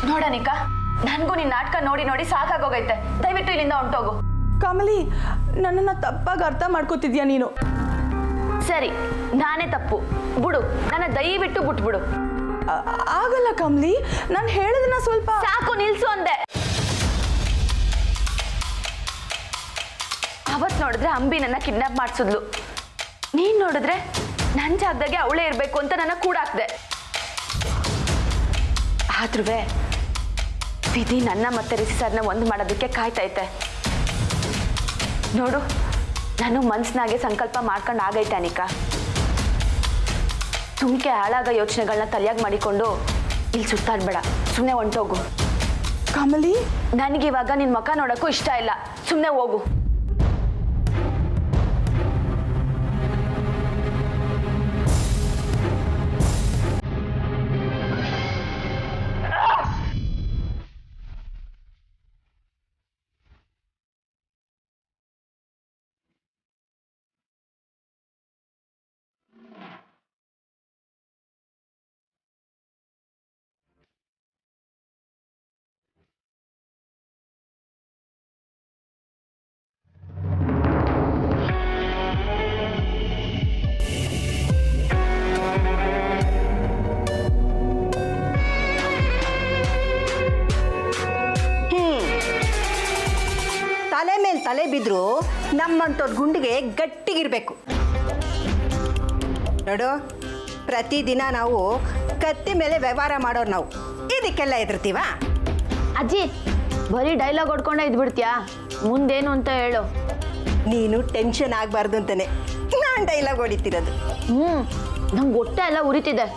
ನೋಡನಿಕಾ, ನನ್ಗೂ ನಿನ್ ನಾಟಕ ನೋಡಿ ನೋಡಿ ಸಾಕಾಗೋಗೈತೆ. ದಯವಿಟ್ಟು ಇಲ್ಲಿಂದ ಹೊಂಟೋಗು. ಕಮಲಿ, ನನ್ನನ್ನು ತಪ್ಪಾಗಿ ಅರ್ಥ ಮಾಡ್ಕೋತಿದ್ಯಾ ನೀನು. ಸರಿ, ನಾನೇ ತಪ್ಪು ಬಿಡು, ನನ್ನ ದಯವಿಟ್ಟು ಬಿಟ್ಬಿಡು. ಆಗಲ್ಲ ಕಮಲಿ, ನಾನು ಹೇಳೋದನ್ನ ಸ್ವಲ್ಪ. ಸಾಕು, ನಿಲ್ಸು ಅಂದೆ. ಅವತ್ ನೋಡಿದ್ರೆ ಅಂಬಿ ನನ್ನ ಕಿಡ್ನಾಪ್ ಮಾಡಿಸಿದ್ಲು. ನೀನ್ ನೋಡಿದ್ರೆ ನನ್ನ ಜಾಗದಾಗೆ ಅವಳೇ ಇರ್ಬೇಕು ಅಂತ ನನ್ನ ಕೂಡಾಕ್ದೆ. ಆದ್ರೂ ವಿಧಿ ನನ್ನ ಮತ್ತೆ ರಿಷಿ ಸರ್ನ ಒಂದು ಮಾಡೋದಕ್ಕೆ ಕಾಯ್ತೈತೆ. ನೋಡು, ನಾನು ಮನ್ಸಿನಾಗೆ ಸಂಕಲ್ಪ ಮಾಡ್ಕೊಂಡು ಆಗೈತೆ ಅನಿಕಾ. ಸುಮ್ಕೆ ಹಾಳಾಗ ಯೋಚನೆಗಳನ್ನ ತಲೆಯಾಗಿ ಮಾಡಿಕೊಂಡು ಇಲ್ಲಿ ಸುತ್ತಾಡ್ಬೇಡ, ಸುಮ್ಮನೆ ಹೊಂಟೋಗು. ಕಮಲಿ, ನನಗಿವಾಗ ನಿನ್ನ ಮುಖ ನೋಡೋಕ್ಕೂ ಇಷ್ಟ ಇಲ್ಲ, ಸುಮ್ಮನೆ ಹೋಗು. ತಲೆ ಮೇಲೆ ತಲೆ ಬಿದ್ದರೂ ನಮ್ಮಂಥವ್ರ ಗುಂಡಿಗೆ ಗಟ್ಟಿಗಿರಬೇಕು. ನೋಡು, ಪ್ರತಿದಿನ ನಾವು ಕತ್ತಿ ಮೇಲೆ ವ್ಯವಹಾರ ಮಾಡೋರು. ನಾವು ಇದಕ್ಕೆಲ್ಲ ಹೆದರ್ತೀವ? ಅಜ್ಜಿ, ಬರೀ ಡೈಲಾಗ್ ಹೊಡ್ಕೊಂಡೇ ಇದ್ಬಿಡ್ತೀಯಾ? ಮುಂದೇನು ಅಂತ ಹೇಳು. ನೀನು ಟೆನ್ಷನ್ ಆಗಬಾರ್ದು ಅಂತಾನೆ ನಾನು ಡೈಲಾಗ್ ಹೊಡಿತಿರೋದು. ನಂಗೆ ಹೊಟ್ಟೆ ಎಲ್ಲ ಉರಿತಿದೆ.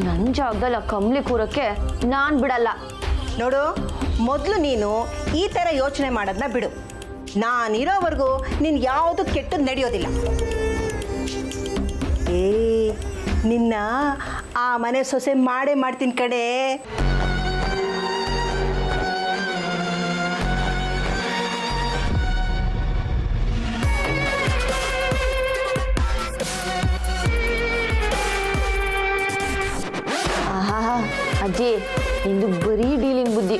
ನನ್ನ ಜಾಗದಲ್ಲಿ ಕಂಬ್ಲಿ ಕೂರಕ್ಕೆ ನಾನು ಬಿಡಲ್ಲ. ನೋಡು, ಮೊದಲು ನೀನು ಈ ಥರ ಯೋಚನೆ ಮಾಡೋದನ್ನ ಬಿಡು. ನಾನಿರೋವರೆಗೂ ನೀನು ಯಾವುದು ಕೆಟ್ಟದ್ದು ನಡೆಯೋದಿಲ್ಲ. ನಿನ್ನ ಆ ಮನೆ ಸೊಸೆ ಮಾಡೇ ಮಾಡ್ತೀನಿ ಕಡೆ. ಅಜ್ಜಿ, ನಿಂದು ಬರೀ ಡೀಲಿಂಗ್ ಬುದ್ಧಿ,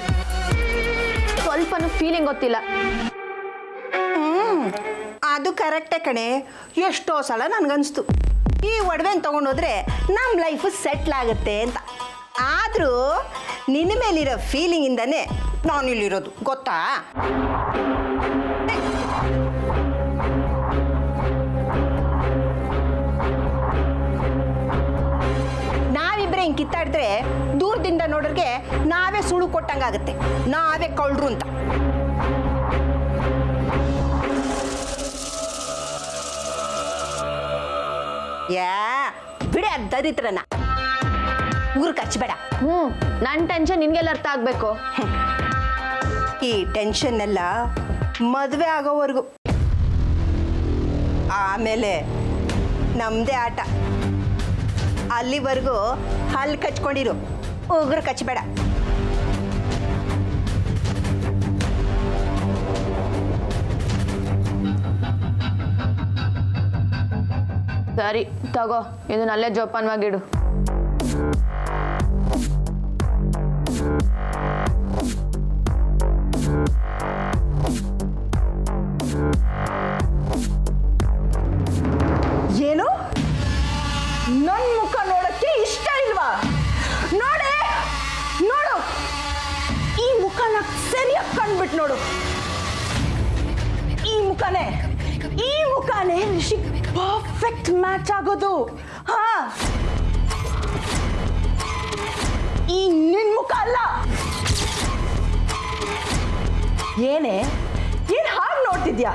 ಸ್ವಲ್ಪನೂ ಫೀಲಿಂಗ್ ಗೊತ್ತಿಲ್ಲ. ಅದು ಕರೆಕ್ಟೇ ಕಣೆ. ಎಷ್ಟೋ ಸಲ ನನಗನ್ನಿಸ್ತು ಈ ಒಡವೆನ ತೊಗೊಂಡೋದ್ರೆ ನಮ್ಮ ಲೈಫು ಸೆಟ್ಲ್ ಆಗುತ್ತೆ ಅಂತ. ಆದರೂ ನಿನ್ನ ಮೇಲಿರೋ ಫೀಲಿಂಗಿಂದನೇ ನಾನಿಲ್ಲಿರೋದು, ಗೊತ್ತಾ? ನಾವಿಬ್ಬರೇ ಹಿಂಗೆ ಕಿತ್ತಾಡಿದ್ರೆ ದೂರದಿಂದ ನೋಡೋರಿಗೆ ನಾವೇ ಸುಳು ಕೊಟ್ಟಂಗಾಗುತ್ತೆ, ನಾವೇ ಕಳ್ಳರು ಅಂತ. ಬಿಡಿ ದರಿದ್ರನ, ಊರು ಕಚ್ಚಬೇಡ. ನನ್ನ ಟೆನ್ಷನ್ ನಿನ್ಗೆಲ್ಲ ಅರ್ಥ ಆಗ್ಬೇಕು. ಈ ಟೆನ್ಷನ್ ಎಲ್ಲ ಮದುವೆ ಆಗೋವರೆಗೂ, ಆಮೇಲೆ ನಮ್ಮದೇ ಆಟ. ಅಲ್ಲಿವರೆಗೂ ಹಲ್ಲು ಕಚ್ಕೊಂಡಿರು, ಉಗುರು ಕಚ್ಚಬೇಡ. ಸರಿ ತಗೋ, ಇದನ್ನಲ್ಲೇ ಜೋಪಾನವಾಗಿಡು. ಏನು, ನನ್ನ ಮುಖ ನೋಡಕ್ಕೆ ಇಷ್ಟ ಇಲ್ವಾ? ನೋಡೆ, ನೋಡು, ಈ ಮುಖನ ಸರಿಯಾಗಿ ಕಂಡ್ಬಿಟ್ಟು ನೋಡು. ಈ ಮುಖನೇ ರಿಷಿ ಪರ್ಫೆಕ್ಟ್ ಮ್ಯಾಚ್ ಆಗೋದು. ಹಾ, ಈ ನಿನ್ ಮುಖ ಅಲ್ಲ. ಏನ್ ಹಾಗೆ ನೋಡ್ತಿದ್ಯಾ?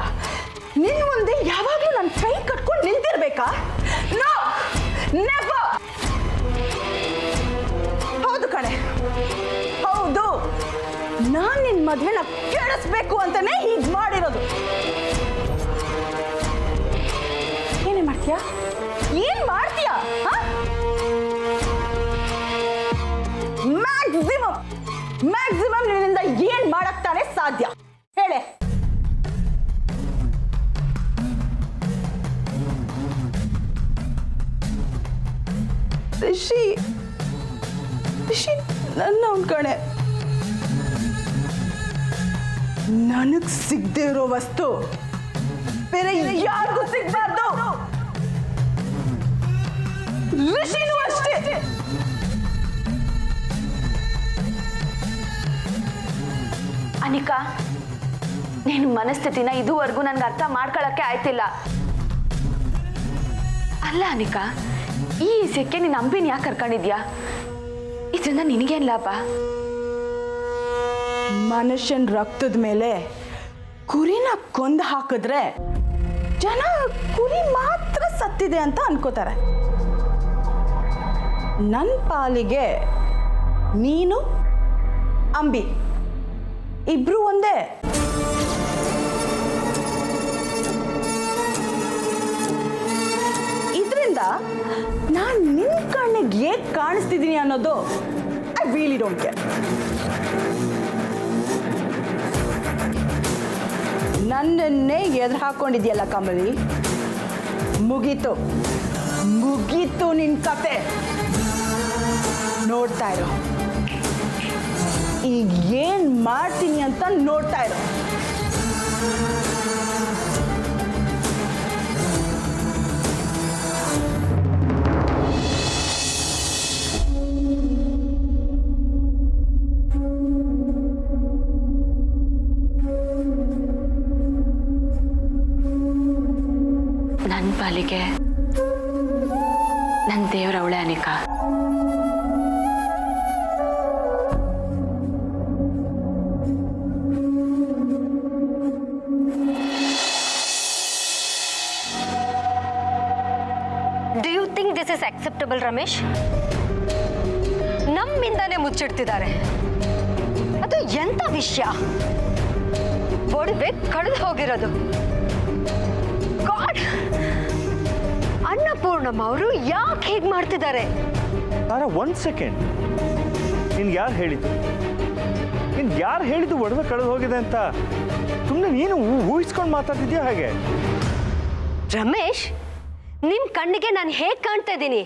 ನಿನ್ ಮುಂದೆ ಯಾವಾಗ್ಲೂ ನನ್ನ ಕೈ ಕಟ್ಕೊಂಡು ನಿಂತಿರ್ಬೇಕಾ? No, never. ಹೌದು ಕಣೆ, ಹೌದು, ನಾನ್ ನಿನ್ ಮದ್ವೆನ ಕೆಡಿಸ್ಬೇಕು ಅಂತಾನೆ ಹೀಗ್ ಮಾಡಿರೋದು. ಏನ್ ಮಾಡ್ತೀಯಾ? ಮ್ಯಾಕ್ಸಿಮಮ್ ನಿನ್ನಿಂದ ಏನ್ ಮಾಡಕ್ತಾನೆ ಸಾಧ್ಯ ಹೇಳೆ. ರಿಷಿ, ನನ್ನ ಕಣೆ ನನಗ್ ಸಿಗದೆ ಇರೋ ವಸ್ತು ಬೇರೆ ಯಾರಿಗೂ ಸಿಗ್ಬಾರ್ದು. ಋಷಿನೂ ಅಷ್ಟೇ. ಅನಿಕಾ, ನಿನ್ನ ಮನಸ್ಥಿತಿನ ಇದುವರೆಗೂ ನನ್ಗೆ ಅರ್ಥ ಮಾಡ್ಕೊಳಕ್ಕೆ ಆಯ್ತಿಲ್ಲ. ಅಲ್ಲ ಅನಿಕಾ, ಈ ವಿಷಯಕ್ಕೆ ನೀನು ಅಂಬಿನ ಯಾಕೆ ಕರ್ಕೊಂಡಿದ್ಯಾ? ಇದರಿಂದ ನಿನಗೇನು ಲಾಭ? ಮನುಷ್ಯನ ರಕ್ತದ ಮೇಲೆ ಕುರಿನ ಕೊಂದು ಹಾಕಿದ್ರೆ ಜನ ಕುರಿ ಮಾತ್ರ ಸತ್ತಿದೆ ಅಂತ ಅನ್ಕೋತಾರೆ. ನನ್ನ ಪಾಲಿಗೆ ನೀನು ಅಂಬಿ ಇಬ್ರು ಒಂದೇ. ಇದರಿಂದ ನಾನು ನಿನ್ನ ಕಣ್ಣಿಗೆ ಹೇಗೆ ಕಾಣಿಸ್ತಿದ್ದೀನಿ ಅನ್ನೋದು ಐ ರಿಯಲಿ ಡೋಂಟ್ ಕೇರ್. ನನ್ನನ್ನೇ ಎದುರು ಹಾಕೊಂಡಿದ್ಯಲ್ಲ ಕಮಲಿ, ಮುಗೀತು ಮುಗೀತು ನಿನ್ನ ಕತೆ. ನೋಡ್ತಾ ಇರೋ, ಈಗ ಏನ್ ಮಾಡ್ತೀನಿ ಅಂತ ನೋಡ್ತಾ ಇರೋ. ನನ್ನ ಪಾಲಿಗೆ ನನ್ನ ದೇವರ ಅವಳೆ Anika. Do you think this is acceptable, Ramesh? ನಮ್ಮಿಂದಾನೇ ಮುಚ್ಚಿಡ್ತಿದ್ದಾರೆ. ಅದು ಎಂತ ವಿಷಯ? ಒಡವೆ ಕಳೆದು ಹೋಗಿರೋದು. ಗಾಡ್, ಅನ್ನಪೂರ್ಣಮ್ಮ ಅವರು ಯಾಕೆ ಹೀಗೆ ಮಾಡ್ತಿದ್ದಾರೆ? ತಾರಾ, 1 ಸೆಕೆಂಡ್. ನಿನ್ಗೆ ಯಾರು ಹೇಳಿದ್ದು ಒಡವೆ ಕಳೆದು ಹೋಗಿದೆ ಅಂತ? ಸುಮ್ಮನೆ ನೀನು ಊಹಿಸ್ಕೊಂಡು ಮಾತಾಡ್ತಿದ್ಯಾ ಹಾಗೆ? ರಮೇಶ್, ನಿಮ್ ಕಣ್ಣಿಗೆ ನಾನು ಹೇಗೆ ಕಾಣ್ತಾ ಇದ್ದೀನಿ?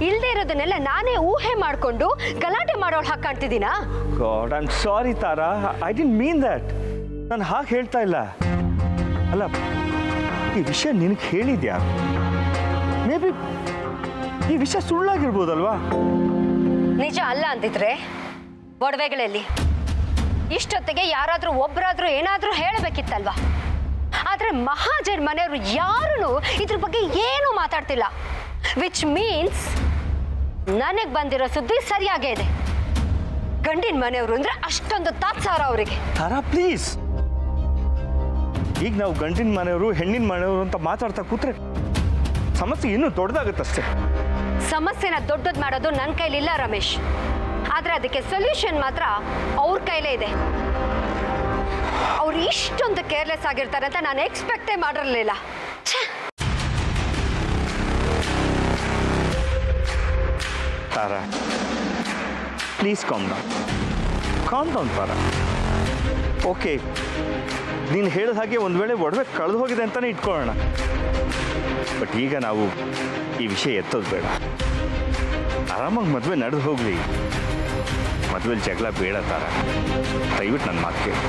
ಇಲ್ಲದೆ ಇರೋದನ್ನೆಲ್ಲ ನಾನೇ ಊಹೆ ಮಾಡಿಕೊಂಡು ಗಲಾಟೆ ಮಾಡೋಳು ಹಾಗೆ ಕಾಣ್ತಿದ್ದೀನಾ? God, I am sorry Tara, I didn't mean that. ನಾನು ಹಾಗೆ ಹೇಳ್ತಾ ಇಲ್ಲ. ಅಲ್ಲ, ಈ ವಿಷಯ ನಿನಗೆ ಹೇಳಿದ್ಯಾ? ಮೇ ಬಿ ಈ ವಿಷಯ ಸುಳ್ಳಾಗಿರ್ಬೋದಲ್ವಾ? ನಿಜ ಅಲ್ಲ ಅಂತಿದ್ರೆ ಒಡವೆಗಳಲ್ಲಿ ಇಷ್ಟೊತ್ತಿಗೆ ಯಾರಾದ್ರೂ ಒಬ್ಬರಾದ್ರೂ ಏನಾದ್ರೂ ಹೇಳಬೇಕಿತ್ತಲ್ವಾ? ಆದ್ರೆ ಮಹಾಜನ್ ಮನೆಯವರು ಯಾರೂ ಇದ್ರ ಬಗ್ಗೆ ಏನು ಮಾತಾಡ್ತಿಲ್ಲ. ವಿಚ್ ಮೀನ್ಸ್ ನನಗೆ ಬಂದಿರೋ ಸುದ್ದಿ ಸರಿಯಾಗೇ ಇದೆ. ಗಂಡಿನ ಮನೆಯವರು ಅಂದ್ರೆ ಅಷ್ಟೊಂದು ತಾತ್ಸಾರ ಅವರಿಗೆ. ತಾರಾ, ಪ್ಲೀಸ್. ಈಗ ನಾವು ಗಂಡಿನ ಮನೆಯವರು ಹೆಣ್ಣಿನ ಮನೆಯವರು ಅಂತ ಮಾತಾಡ್ತಾ ಕೂತ್ರೆ ಸಮಸ್ಯೆ ಇನ್ನೂ ದೊಡ್ಡದಾಗುತ್ತಷ್ಟೇ. ಸಮಸ್ಯೆನ ದೊಡ್ಡದು ಮಾಡೋದು ನನ್ನ ಕೈಲಿಲ್ಲ ರಮೇಶ್. ಆದ್ರೆ ಅದಕ್ಕೆ ಸೊಲ್ಯೂಷನ್ ಮಾತ್ರ ಅವ್ರ ಕೈಲೇ ಇದೆ. ಅವ್ರು ಇಷ್ಟೊಂದು ಕೇರ್ಲೆಸ್ ಆಗಿರ್ತಾರೆ ಅಂತ ನಾನು ಎಕ್ಸ್ಪೆಕ್ಟೇ ಮಾಡಿರಲಿಲ್ಲ. Tara, please calm down Tara. Okay, ನೀನು ಹೇಳಿದ ಹಾಗೆ ಒಂದು ವೇಳೆ ಒಡವೆ ಕಳೆದು ಹೋಗಿದೆ ಅಂತಲೇ ಇಟ್ಕೊಳ್ಳೋಣ. ಬಟ್ ಈಗ ನಾವು ಈ ವಿಷಯ ಎತ್ತೋದು ಬೇಡ. ಆರಾಮಾಗಿ ಮದುವೆ ನಡೆದು ಹೋಗಲಿ. ಮದುವೆಲಿ ಜಗಳ ಬೇಡ ತಾರಾ. ದಯವಿಟ್ಟು ನನ್ನ ಮಾತು ಕೇಳಿ.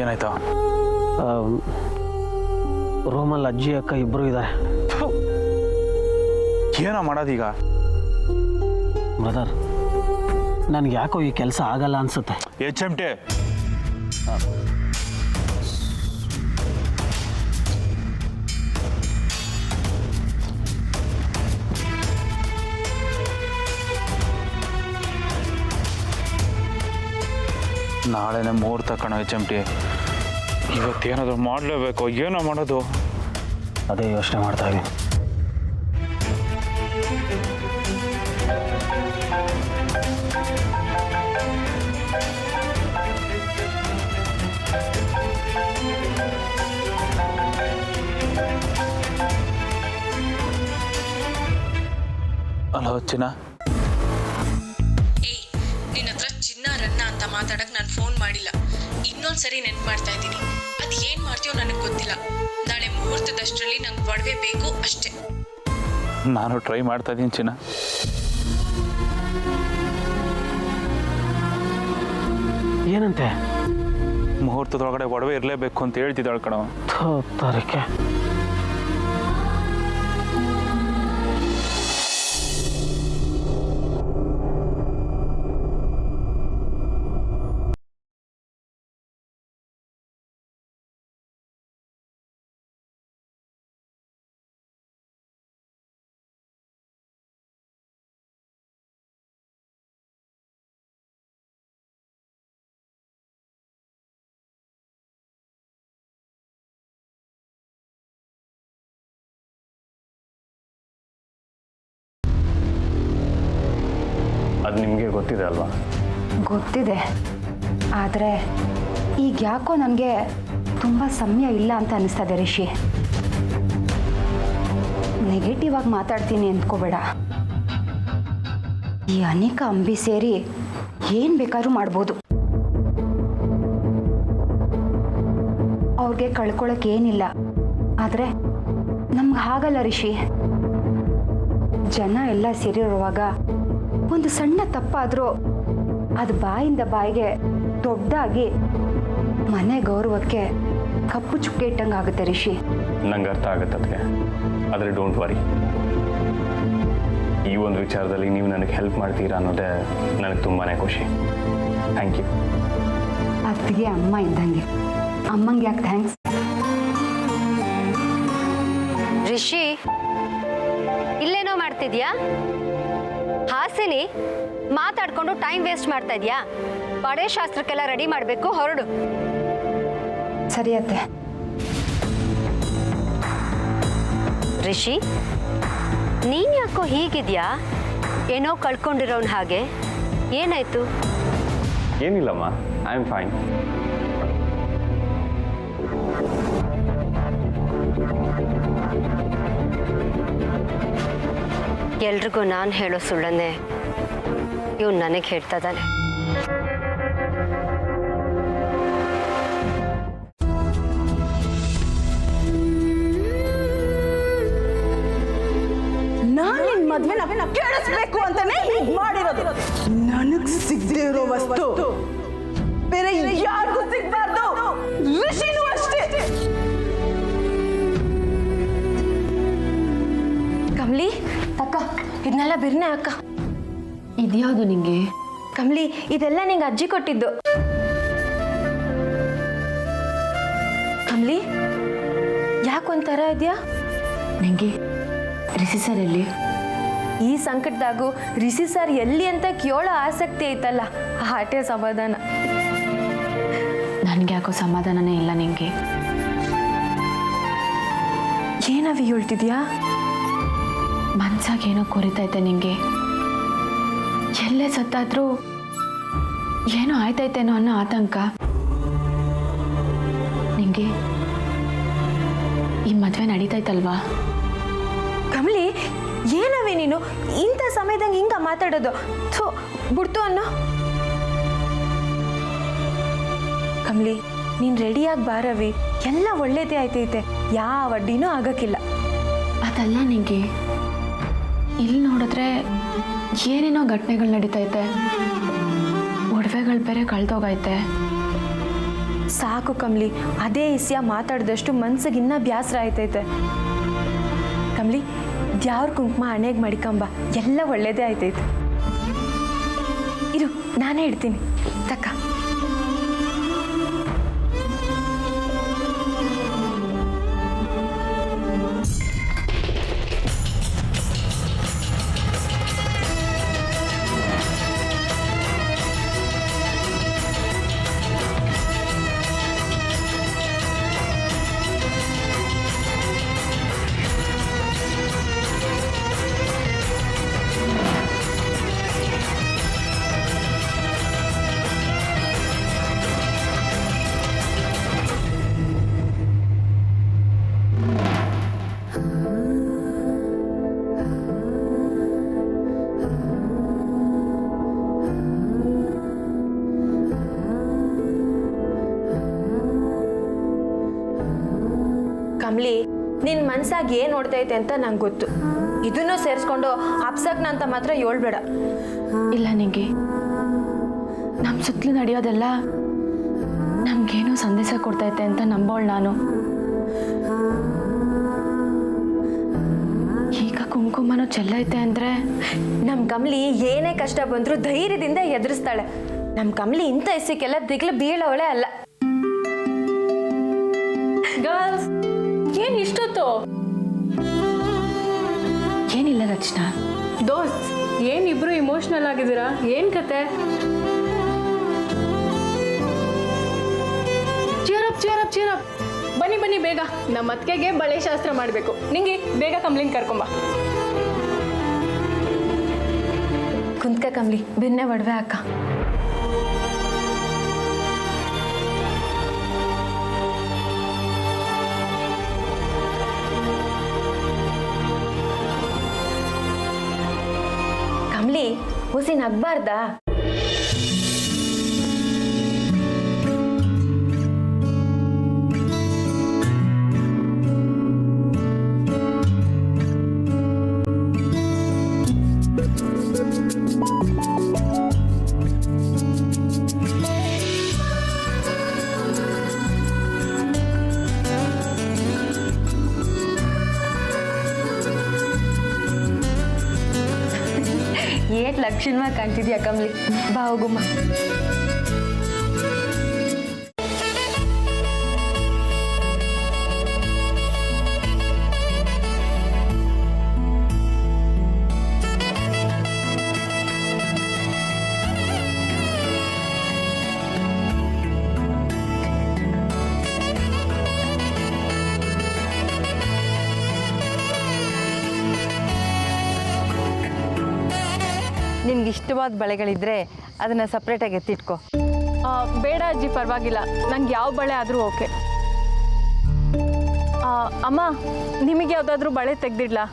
ಏನಾಯ್ತಾ? ರೂಮಲ್ಲಿ ಅಜ್ಜಿ ಅಕ್ಕ ಇಬ್ಬರು ಇದ್ದಾರೆ. ಏನೋ ಮಾಡೋದೀಗ? ಬ್ರದರ್, ನನಗೆ ಯಾಕೋ ಈ ಕೆಲಸ ಆಗಲ್ಲ ಅನ್ಸುತ್ತೆ. HMT ನಾಳೆನೇ ಮುಹೂರ್ತ ಕಣೋ. HMT ಇವತ್ತೇನಾದರೂ ಮಾಡಲೇಬೇಕು. ಏನೋ ಮಾಡೋದು? ಅದೇ ಯೋಚನೆ ಮಾಡ್ತಾ ಇದ್ದೀನಿ. ಹಲೋ ಚಿನ್ನ. ಏಯ್, ನಿನ್ನ ಹತ್ರ ಚಿನ್ನ ರನ್ನ ಅಂತ ಮಾತಾಡಕ್ ನಾನು ಫೋನ್ ಮಾಡಿಲ್ಲ. ಇನ್ನೊಂದ್ಸರಿ ನೆನ್ಪು ಮಾಡ್ತಾ ಇದ್ದೀನಿ. ಅದು ಏನ್ ಮಾಡ್ತೀಯೋ ನನಗೆ ಗೊತ್ತಿಲ್ಲ. ನಾಳೆ ಮುಹೂರ್ತದಷ್ಟರಲ್ಲಿ ನಂಗೆ ಒಡವೆ ಬೇಕು ಅಷ್ಟೇ. ನಾನು ಟ್ರೈ ಮಾಡ್ತಾ ಇದ್ದೀನಿ ಚಿನ್ನ. ಏನಂತೆ? ಮುಹೂರ್ತದೊಳಗಡೆ ಒಡವೆ ಇರಲೇಬೇಕು ಅಂತ ಹೇಳ್ತಿದ್ದಾಳೆ ಕಣ. ತಾರೀಕೆ ಅದು ನಿಮಗೆ ಗೊತ್ತಿದೆ ಅಲ್ವಾ? ಗೊತ್ತಿದೆ, ಆದರೆ ಈಗ ಯಾಕೋ ನನಗೆ ತುಂಬ ಸಮಯ ಇಲ್ಲ ಅಂತ ಅನಿಸ್ತದೆ ರಿಷಿ. ನೆಗೆಟಿವ್ ಆಗಿ ಮಾತಾಡ್ತೀನಿ ಅಂದ್ಕೋಬೇಡ. ಈ ಅನಿಕಾ ಅಂಬಿ ಸೇರಿ ಏನು ಬೇಕಾದ್ರೂ ಮಾಡ್ಬೋದು. ಅವ್ರಿಗೆ ಕಳ್ಕೊಳಕ್ಕೆ ಏನಿಲ್ಲ, ಆದರೆ ನಮ್ಗೆ ಹಾಗಲ್ಲ ರಿಷಿ. ಜನ ಎಲ್ಲ ಸೇರಿರುವಾಗ ಒಂದು ಸಣ್ಣ ತಪ್ಪಾದರೂ ಅದು ಬಾಯಿಂದ ಬಾಯಿಗೆ ದೊಡ್ಡಾಗಿ ಮನೆ ಗೌರವಕ್ಕೆ ಕಪ್ಪು ಚುಕ್ಕೆ ಇಟ್ಟಂಗೆ ಆಗುತ್ತೆ ರಿಷಿ. ನಂಗೆ ಅರ್ಥ ಆಗುತ್ತೆ ಅದಕ್ಕೆ, ಆದರೆ ಡೋಂಟ್ ವರಿ. ಈ ಒಂದು ವಿಚಾರದಲ್ಲಿ ನೀವು ನನಗೆ ಹೆಲ್ಪ್ ಮಾಡ್ತೀರಾ ಅನ್ನೋದೇ ನನಗೆ ತುಂಬಾ ಖುಷಿ. Thank you. ಅತ್ತಿಗೆ ಅಮ್ಮ ಇದ್ದಂಗೆ, ಅಮ್ಮಂಗೆ ಯಾಕೆ ಥ್ಯಾಂಕ್ಸ್? ರಿಷಿ, ಇಲ್ಲೇನೋ ಮಾಡ್ತಿದ್ಯಾ? ಹಾಸಿನಿ, ಮಾತಾಡ್ಕೊಂಡು ಟೈಮ್ ವೇಸ್ಟ್ ಮಾಡ್ತಾ ಇದ್ಯಾ? ಪಡೆ ಶಾಸ್ತ್ರಕ್ಕೆಲ್ಲ ರೆಡಿ ಮಾಡಬೇಕು, ಹೊರಡು. ಸರಿ ಅತ್ತೆ. ರಿಷಿ, ನೀನ್ ಯಾಕೋ ಹೀಗಿದ್ಯಾ? ಏನೋ ಕಳ್ಕೊಂಡಿರೋನ್ ಹಾಗೆ. ಏನಾಯ್ತು? ಏನಿಲ್ಲಮ್ಮ, ಐ ಆಮ್ ಫೈನ್. ಎಲ್ರಿಗೂ ನಾನು ಹೇಳೋ ಸುಳ್ಳನ್ನೇ ಇವ್ನು ನನಗೆ ಹೇಳ್ತಾ ಇದ್ದಾನೆ. ನಾನು ನಿನ್ ಮದ್ವೆನ ಕೇಳಿಸ್ಬೇಕು ಅಂತಾನೆ ಹೀಗ್ ಮಾಡಿರೋದು. ನನಗ್ ಸಿಗದೆ ಇರೋ ವಸ್ತು ಬೇರೆ ಯಾರಿಗೂ ಸಿಗ್ಬಾರ್ದು. ಋಷಿನೂ ಅಷ್ಟೇ. ಕಮಲಿ ಅಕ್ಕ, ಇದನ್ನೆಲ್ಲ ಬಿರ್ನೆ ಅಕ್ಕ. ಇದ್ಯಾವುದು ನಿಂಗೆ? ಕಮಲಿ, ಇದೆಲ್ಲ ನಿಂಗೆ ಅಜ್ಜಿ ಕೊಟ್ಟಿದ್ದು. ಕಮಲಿ, ಯಾಕೊಂಥರ ಇದೆಯಾ? ನನಗೆ ರಿಷಿ ಸರ್ ಎಲ್ಲಿ? ಈ ಸಂಕಟದಾಗೂ ರಿಷಿ ಸರ್ ಎಲ್ಲಿ ಅಂತ ಕೇಳೋ ಆಸಕ್ತಿ ಐತಲ್ಲ, ಆಟೆ ಸಮಾಧಾನ. ನನಗೆ ಯಾಕೋ ಸಮಾಧಾನನೇ ಇಲ್ಲ ನಿಂಗೆ. ಏನವಿ ಹೇಳ್ತಿದ್ಯಾ? ಮನ್ಸಾಗ ಏನೋ ಕೊರಿತೈತೆ ನಿಂಗೆ. ಎಲ್ಲೇ ಸತ್ತಾದ್ರೂ ಏನೋ ಆಯ್ತೈತೇನೋ ಅನ್ನೋ ಆತಂಕ ನಿಂಗೆ. ಈ ಮದುವೆ ನಡೀತೈತಲ್ವಾ? ಕಮಲಿ, ಏನವಿ ನೀನು ಇಂಥ ಸಮಯದಂಗೆ ಹಿಂಗ ಮಾತಾಡೋದು? ಥು, ಬಿಡ್ತು ಅನ್ನೋ. ಕಮಲಿ, ನೀನು ರೆಡಿಯಾಗಿ ಬಾರವಿ, ಎಲ್ಲ ಒಳ್ಳೇದೇ ಆಯ್ತೈತೆ. ಯಾವ ಅಡ್ಡಿನೂ ಆಗಕ್ಕಿಲ್ಲ. ಅದಲ್ಲ ನಿಂಗೆ, ಇಲ್ಲಿ ನೋಡಿದ್ರೆ ಏನೇನೋ ಘಟನೆಗಳು ನಡೀತೈತೆ. ಒಡವೆಗಳು ಬೇರೆ ಕಳ್ದೋಗೈತೆ. ಸಾಕು ಕಮಲಿ, ಅದೇ ವಿಷಯ ಮಾತಾಡಿದಷ್ಟು ಮನ್ಸಿಗೆ ಇನ್ನೂ ಬೇಸರ ಆಯ್ತೈತೆ. ಕಮಲಿ, ದ್ಯಾವ್ರ ಕುಂಕುಮ ಹಣೆಗೆ ಮಡಿಕಂಬ, ಎಲ್ಲ ಒಳ್ಳೇದೇ ಆಯ್ತೈತೆ. ಇರು, ನಾನೇ ಇಡ್ತೀನಿ ತಕ್ಕ. ಕಮಲಿ ನಿನ್ನ ಮನ್ಸಾಗಿ ಏನು ನೋಡ್ತೈತೆ ಅಂತ ನಂಗೆ ಗೊತ್ತು. ಇದನ್ನು ಸೇರಿಸ್ಕೊಂಡು ಅಪ್ಸಕ್ನ ಅಂತ ಮಾತ್ರ ಹೇಳ್ಬೇಡ. ಇಲ್ಲ ನಿಂಗೆ, ನಮ್ಮ ಸುತ್ತಲೂ ನಡೆಯೋದೆಲ್ಲ ನಮಗೇನೋ ಸಂದೇಶ ಕೊಡ್ತೈತೆ ಅಂತ ನಂಬೋಳು ನಾನು. ಈಗ ಕುಂಕುಮನೂ ಚೆಲ್ಲೈತೆ ಅಂದರೆ ನಮ್ಮ ಕಮಲಿ ಏನೇ ಕಷ್ಟ ಬಂದರೂ ಧೈರ್ಯದಿಂದ ಎದುರಿಸ್ತಾಳೆ. ನಮ್ಮ ಕಮಲಿ ಇಂಥ ಎಸ್ಸಿಗೆಲ್ಲ ದಿಗ್ಲು ಬೀಳವಳೆ ಅಲ್ಲ. ಗರ್ಲ್ಸ್, ಏನು ಇಷ್ಟೊತ್ತು? ಏನಿಲ್ಲ ರಚನಾ. ದೋಸ್ತ್, ಏನಿಬ್ರು ಇಮೋಷ್ನಲ್ ಆಗಿದ್ದೀರಾ? ಏನು ಕತೆ? ಚೀರಪ್ ಬನ್ನಿ ಬನ್ನಿ ಬೇಗ, ನಮ್ಮ ಅತ್ತಿಗೆಗೆ ಬಳೆ ಶಾಸ್ತ್ರ ಮಾಡಬೇಕು. ನಿಂಗೆ ಬೇಗ ಕಮ್ಲಿನ್ ಕರ್ಕೊಂಬ. ಕುಂತ್ಕ ಕಮಲಿ, ಬಿನ್ನೆ ಒಡವೆ ಅಕ್ಕ. ಕಮಲಿ, ಹುಸಿ ನಗ್ಬಾರ್ದಾ? ಏಟ್ ಲಕ್ಷಣವಾಗಿ ಕಾಣ್ತಿದ್ಯಾ ಕಮಲಿ. ಬಾ ಹೋಗುಮ್ಮ. ನಿಮ್ಗೆ ಇಷ್ಟವಾದ ಬಳೆಗಳಿದ್ರೆ ಅದನ್ನು ಸಪ್ರೇಟಾಗಿ ಎತ್ತಿಟ್ಕೋ. ಬೇಡ ಅಜ್ಜಿ, ಪರವಾಗಿಲ್ಲ. ನಂಗೆ ಯಾವ ಬಳೆ ಆದರೂ ಓಕೆ. ಅಮ್ಮ, ನಿಮಗೆ ಯಾವುದಾದ್ರೂ ಬಳೆ ತೆಗ್ದಿಡ್ಲಾ?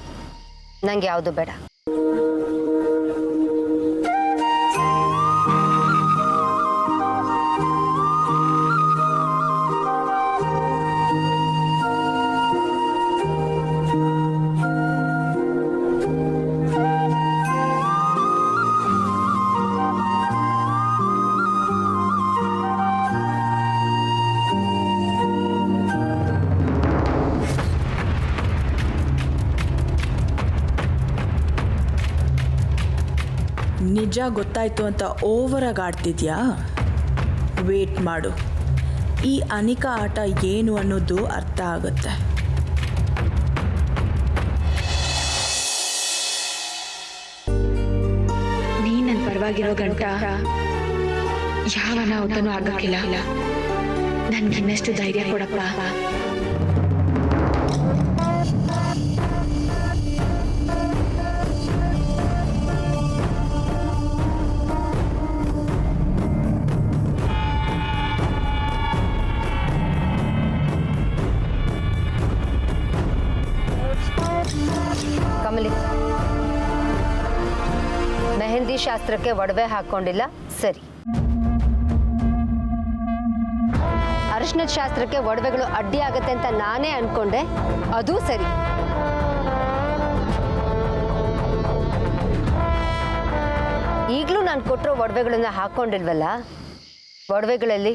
ನಂಗೆ ಯಾವುದು ಬೇಡ. ನಿಜ ಗೊತ್ತಾಯ್ತು ಅಂತ ಓವರಾಗಿ ಆಡ್ತಿದ್ಯಾ? ವೇಟ್ ಮಾಡು, ಈ ಅನಿಕಾ ಆಟ ಏನು ಅನ್ನೋದು ಅರ್ಥ ಆಗುತ್ತೆ. ನೀ ನನ್ನ ಪರವಾಗಿರೋ ಗಂಟ ಯಾವ ಅನಾಹುತನೂ ಆಗಕ್ಕಿಲ್ಲ. ನನ್ಗಿನ್ನಷ್ಟು ಧೈರ್ಯ ಕೊಡಪ್ಪ. ಕಮಲಿ, ಮೆಹಂದಿ ಶಾಸ್ತ್ರಕ್ಕೆ ಒಡವೆ ಹಾಕೊಂಡಿಲ್ಲ, ಸರಿ. ಅರಿಶಿನದ ಶಾಸ್ತ್ರಕ್ಕೆ ಒಡವೆಗಳು ಅಡ್ಡಿ ಆಗತ್ತೆ ಅಂತ ನಾನೇ ಅನ್ಕೊಂಡೆ, ಅದೂ ಸರಿ. ಈಗಲೂ ನಾನು ಕೊಟ್ಟಿರೋ ಒಡವೆಗಳನ್ನ ಹಾಕೊಂಡಿಲ್ವಲ್ಲ? ಒಡವೆಗಳಲ್ಲಿ